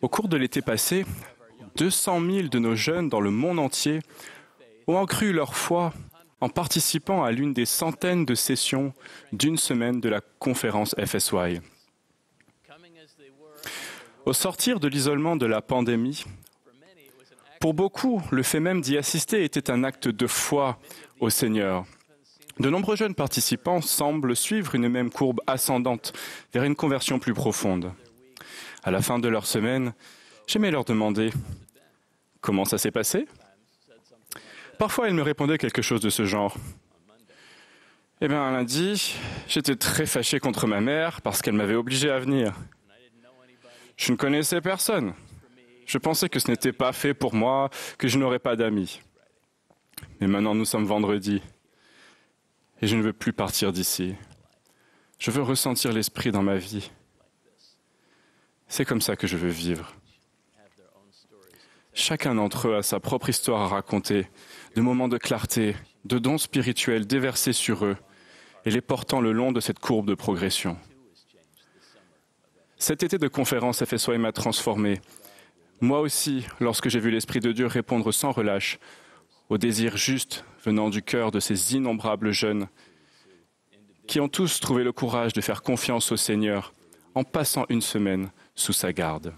Au cours de l'été passé, 200 000 de nos jeunes dans le monde entier ont accru leur foi en participant à l'une des centaines de sessions d'une semaine de la conférence FSY. Au sortir de l'isolement de la pandémie, pour beaucoup, le fait même d'y assister était un acte de foi au Seigneur. De nombreux jeunes participants semblent suivre une même courbe ascendante vers une conversion plus profonde. À la fin de leur semaine, j'aimais leur demander « Comment ça s'est passé ?» Parfois, ils me répondaient quelque chose de ce genre. « Eh bien, un lundi, j'étais très fâché contre ma mère parce qu'elle m'avait obligé à venir. Je ne connaissais personne. Je pensais que ce n'était pas fait pour moi, que je n'aurais pas d'amis. Mais maintenant, nous sommes vendredi. Et je ne veux plus partir d'ici. Je veux ressentir l'esprit dans ma vie. C'est comme ça que je veux vivre. » Chacun d'entre eux a sa propre histoire à raconter, de moments de clarté, de dons spirituels déversés sur eux et les portant le long de cette courbe de progression. Cet été de conférence FSY m'a transformé. Moi aussi, lorsque j'ai vu l'Esprit de Dieu répondre sans relâche aux désirs justes venant du cœur de ces innombrables jeunes qui ont tous trouvé le courage de faire confiance au Seigneur en passant une semaine sous sa garde.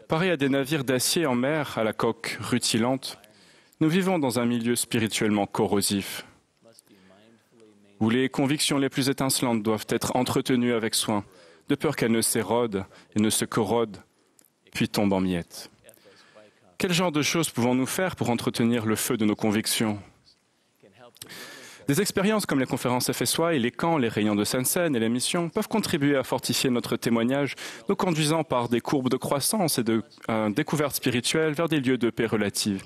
Pareil à des navires d'acier en mer à la coque rutilante, nous vivons dans un milieu spirituellement corrosif, où les convictions les plus étincelantes doivent être entretenues avec soin, de peur qu'elles ne s'érodent et ne se corrodent, puis tombent en miettes. Quel genre de choses pouvons-nous faire pour entretenir le feu de nos convictions ? Des expériences comme les conférences FSY, les camps, les réunions de Sansen et les missions peuvent contribuer à fortifier notre témoignage, nous conduisant par des courbes de croissance et de découverte spirituelle vers des lieux de paix relative.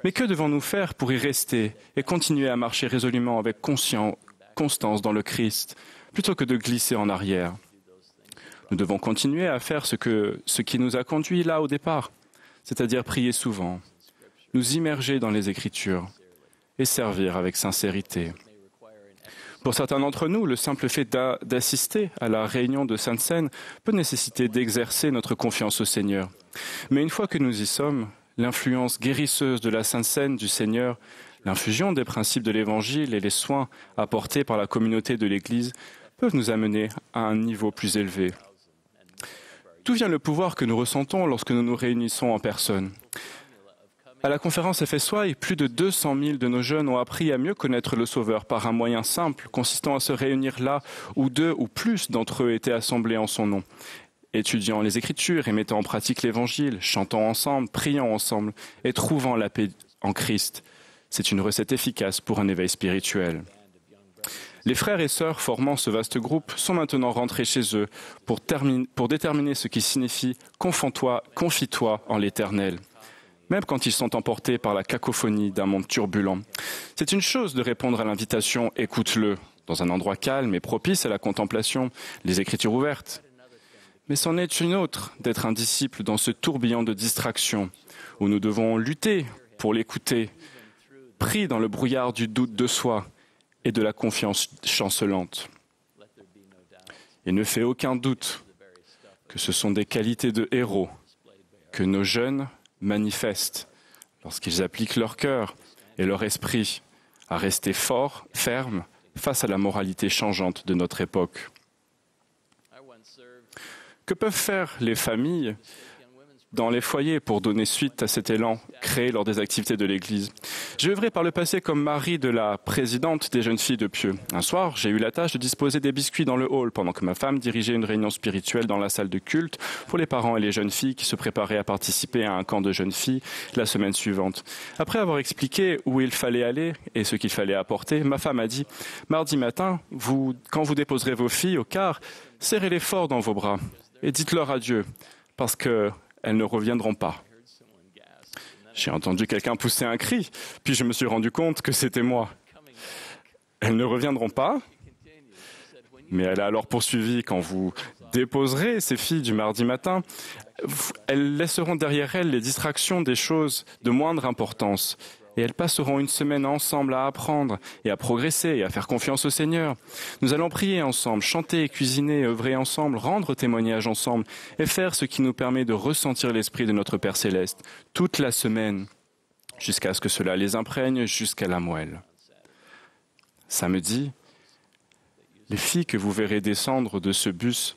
Mais que devons-nous faire pour y rester et continuer à marcher résolument avec constance dans le Christ, plutôt que de glisser en arrière ? Nous devons continuer à faire ce qui nous a conduits là au départ, c'est-à-dire prier souvent, nous immerger dans les Écritures et servir avec sincérité. Pour certains d'entre nous, le simple fait d'assister à la réunion de Sainte-Seine peut nécessiter d'exercer notre confiance au Seigneur. Mais une fois que nous y sommes, l'influence guérisseuse de la Sainte-Seine du Seigneur, l'infusion des principes de l'Évangile et les soins apportés par la communauté de l'Église peuvent nous amener à un niveau plus élevé. D'où vient le pouvoir que nous ressentons lorsque nous nous réunissons en personne ? À la conférence FSY, plus de 200 000 de nos jeunes ont appris à mieux connaître le Sauveur par un moyen simple, consistant à se réunir là où deux ou plus d'entre eux étaient assemblés en son nom, étudiant les Écritures et mettant en pratique l'Évangile, chantant ensemble, priant ensemble et trouvant la paix en Christ. C'est une recette efficace pour un éveil spirituel. Les frères et sœurs formant ce vaste groupe sont maintenant rentrés chez eux pour déterminer ce qui signifie « confie-toi en l'Éternel ». Même quand ils sont emportés par la cacophonie d'un monde turbulent. C'est une chose de répondre à l'invitation « écoute-le » dans un endroit calme et propice à la contemplation, les Écritures ouvertes. Mais c'en est une autre d'être un disciple dans ce tourbillon de distractions où nous devons lutter pour l'écouter, pris dans le brouillard du doute de soi et de la confiance chancelante. Il ne fait aucun doute que ce sont des qualités de héros que nos jeunes manifestent lorsqu'ils appliquent leur cœur et leur esprit à rester forts, fermes face à la moralité changeante de notre époque. Que peuvent faire les familles dans les foyers pour donner suite à cet élan créé lors des activités de l'Église? J'ai œuvré par le passé comme mari de la présidente des jeunes filles de Pieux. Un soir, j'ai eu la tâche de disposer des biscuits dans le hall pendant que ma femme dirigeait une réunion spirituelle dans la salle de culte pour les parents et les jeunes filles qui se préparaient à participer à un camp de jeunes filles la semaine suivante. Après avoir expliqué où il fallait aller et ce qu'il fallait apporter, ma femme a dit « Mardi matin, quand vous déposerez vos filles au car, serrez-les fort dans vos bras et dites-leur adieu parce que elles ne reviendront pas. » J'ai entendu quelqu'un pousser un cri, puis je me suis rendu compte que c'était moi. Elles ne reviendront pas, mais elle a alors poursuivi, quand vous déposerez ces filles du mardi matin, elles laisseront derrière elles les distractions des choses de moindre importance et elles passeront une semaine ensemble à apprendre et à progresser et à faire confiance au Seigneur. Nous allons prier ensemble, chanter, cuisiner, œuvrer ensemble, rendre témoignage ensemble et faire ce qui nous permet de ressentir l'Esprit de notre Père Céleste toute la semaine, jusqu'à ce que cela les imprègne jusqu'à la moelle. Samedi, les filles que vous verrez descendre de ce bus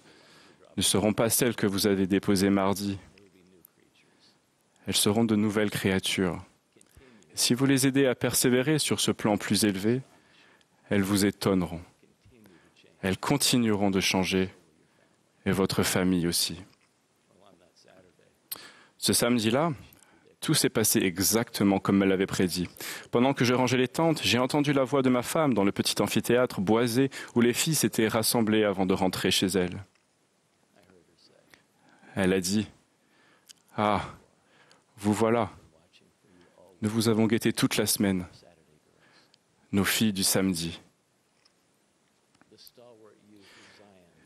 ne seront pas celles que vous avez déposées mardi. Elles seront de nouvelles créatures. Et si vous les aidez à persévérer sur ce plan plus élevé, elles vous étonneront. Elles continueront de changer, et votre famille aussi. Ce samedi-là, tout s'est passé exactement comme elle l'avait prédit. Pendant que je rangeais les tentes, j'ai entendu la voix de ma femme dans le petit amphithéâtre boisé où les filles s'étaient rassemblées avant de rentrer chez elles. Elle a dit « Ah, vous voilà. Nous vous avons guetté toute la semaine. Nos filles du samedi. »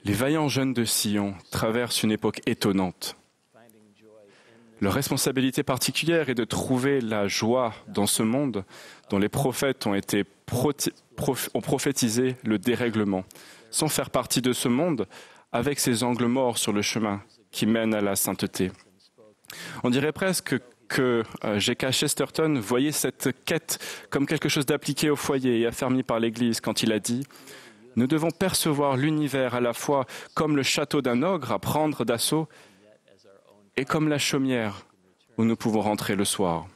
Les vaillants jeunes de Sion traversent une époque étonnante. Leur responsabilité particulière est de trouver la joie dans ce monde dont les prophètes ont prophétisé le dérèglement, sans faire partie de ce monde avec ses angles morts sur le chemin qui mène à la sainteté. On dirait presque que G.K. Chesterton voyait cette quête comme quelque chose d'appliqué au foyer et affermi par l'Église quand il a dit « Nous devons percevoir l'univers à la fois comme le château d'un ogre à prendre d'assaut et comme la chaumière où nous pouvons rentrer le soir. »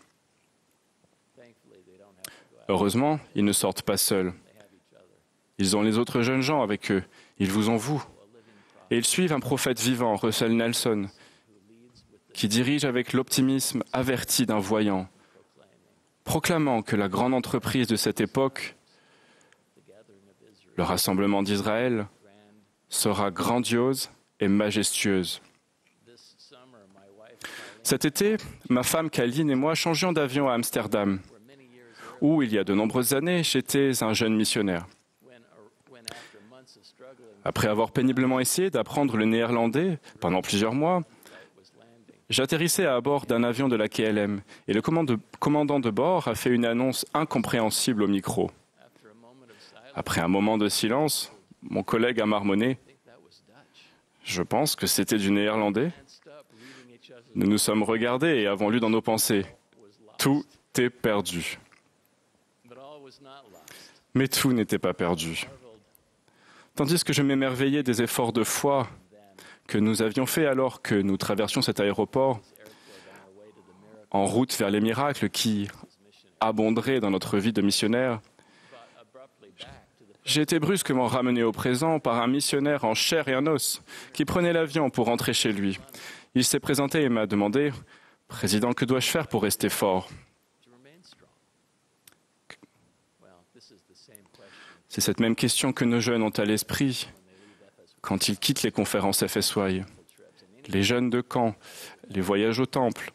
Heureusement, ils ne sortent pas seuls. Ils ont les autres jeunes gens avec eux. Ils vous ont vous. Et ils suivent un prophète vivant, Russell Nelson, qui dirige avec l'optimisme averti d'un voyant, proclamant que la grande entreprise de cette époque, le rassemblement d'Israël, sera grandiose et majestueuse. Cet été, ma femme Kaline et moi changions d'avion à Amsterdam, où, il y a de nombreuses années, j'étais un jeune missionnaire. Après avoir péniblement essayé d'apprendre le néerlandais pendant plusieurs mois, j'atterrissais à bord d'un avion de la KLM et le commandant de bord a fait une annonce incompréhensible au micro. Après un moment de silence, mon collègue a marmonné « Je pense que c'était du néerlandais ». Nous nous sommes regardés et avons lu dans nos pensées « Tout est perdu ». Mais tout n'était pas perdu. Tandis que je m'émerveillais des efforts de foi que nous avions faits alors que nous traversions cet aéroport, en route vers les miracles qui abonderaient dans notre vie de missionnaire, j'ai été brusquement ramené au présent par un missionnaire en chair et en os qui prenait l'avion pour rentrer chez lui. Il s'est présenté et m'a demandé « Président, que dois-je faire pour rester fort ?» C'est cette même question que nos jeunes ont à l'esprit quand ils quittent les conférences FSY. Les jeunes de camp, les voyages au temple,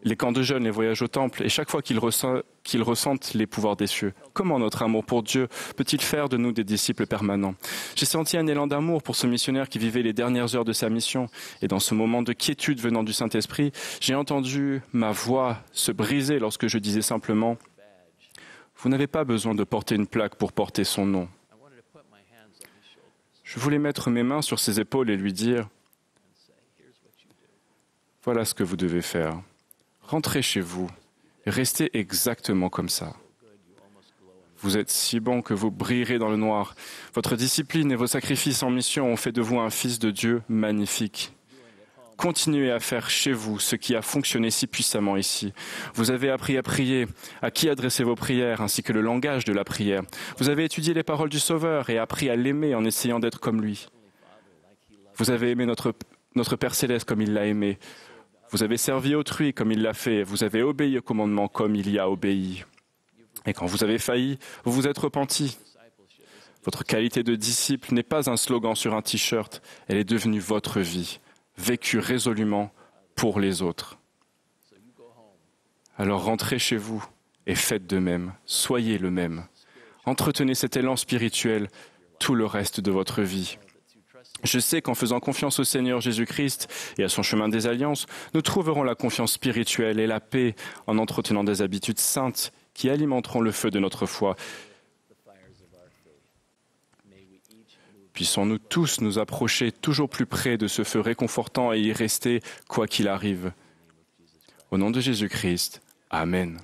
les camps de jeunes, les voyages au temple, et chaque fois qu'ils ressentent les pouvoirs des cieux. Comment notre amour pour Dieu peut-il faire de nous des disciples permanents? J'ai senti un élan d'amour pour ce missionnaire qui vivait les dernières heures de sa mission. Et dans ce moment de quiétude venant du Saint-Esprit, j'ai entendu ma voix se briser lorsque je disais simplement « Vous n'avez pas besoin de porter une plaque pour porter son nom. » Je voulais mettre mes mains sur ses épaules et lui dire « Voilà ce que vous devez faire. Rentrez chez vous et restez exactement comme ça. Vous êtes si bon que vous brillerez dans le noir. Votre discipline et vos sacrifices en mission ont fait de vous un fils de Dieu magnifique. Continuez à faire chez vous ce qui a fonctionné si puissamment ici. Vous avez appris à prier, à qui adresser vos prières, ainsi que le langage de la prière. Vous avez étudié les paroles du Sauveur et appris à l'aimer en essayant d'être comme lui. Vous avez aimé notre Père Céleste comme il l'a aimé. Vous avez servi autrui comme il l'a fait. Vous avez obéi au commandement comme il y a obéi. Et quand vous avez failli, vous vous êtes repenti. Votre qualité de disciple n'est pas un slogan sur un t-shirt. Elle est devenue votre vie, vécue résolument pour les autres. Alors rentrez chez vous et faites de même. Soyez le même. Entretenez cet élan spirituel tout le reste de votre vie. Je sais qu'en faisant confiance au Seigneur Jésus-Christ et à son chemin des alliances, nous trouverons la confiance spirituelle et la paix en entretenant des habitudes saintes qui alimenteront le feu de notre foi. Puissons-nous tous nous approcher toujours plus près de ce feu réconfortant et y rester quoi qu'il arrive. Au nom de Jésus-Christ, Amen.